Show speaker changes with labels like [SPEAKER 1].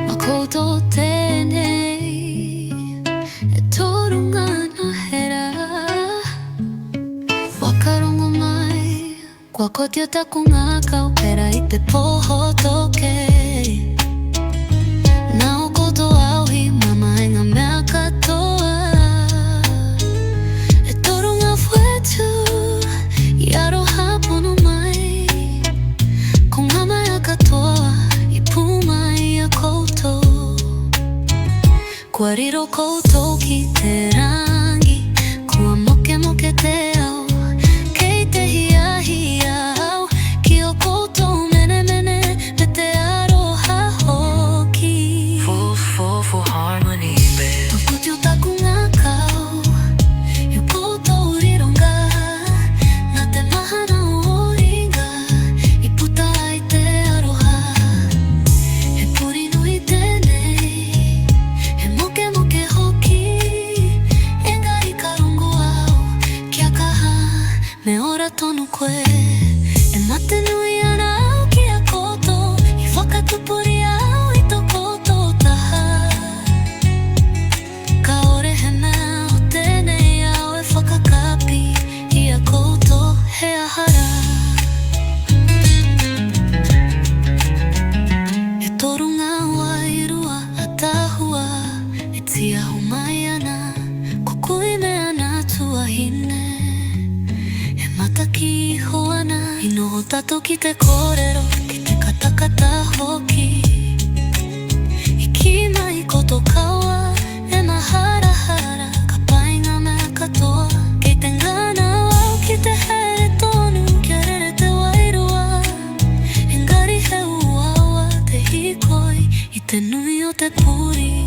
[SPEAKER 1] Makoto tenei e torunga no hera Wakarongo mai Kwako tiu taku ngā kaupera I te poho toke Na o koto auhi mama i ngā mea katoa E torunga fuetu I aroha pono mai Ko ngā mea katoa I pumai a koutou Kua riro koutou ki te rangi Kua moke moke te au Kei te hia hia au Ki o koutou mene mene Me te aroha hoki
[SPEAKER 2] Full harmony, babe.
[SPEAKER 1] Tuku tiu taku ngā kau I koutou rironga Nā te mahana o ringa I puta ai te aroha He puri nui tēnei He moke moke hoki Engari ka rongo au Kia kaha me ora tonu koe E mate nui ana au ki a koutou I whakatupuri au I tō koutou taha Ka ore he mea o tēnei au E whakakapi I a koutou he ahara E torunga ua I rua a tahua E tia ho mai ana Kukui mea nā tuahine He mata ki iho ana I noho tatou ki te kōrero Ki te katakata hoki I ki mai koto kaua E mahara hara Ka painga mea katoa Kei te ngana au ki te here tonu Kia rere te wairua Engari he uaua te hikoi I te nui o te puri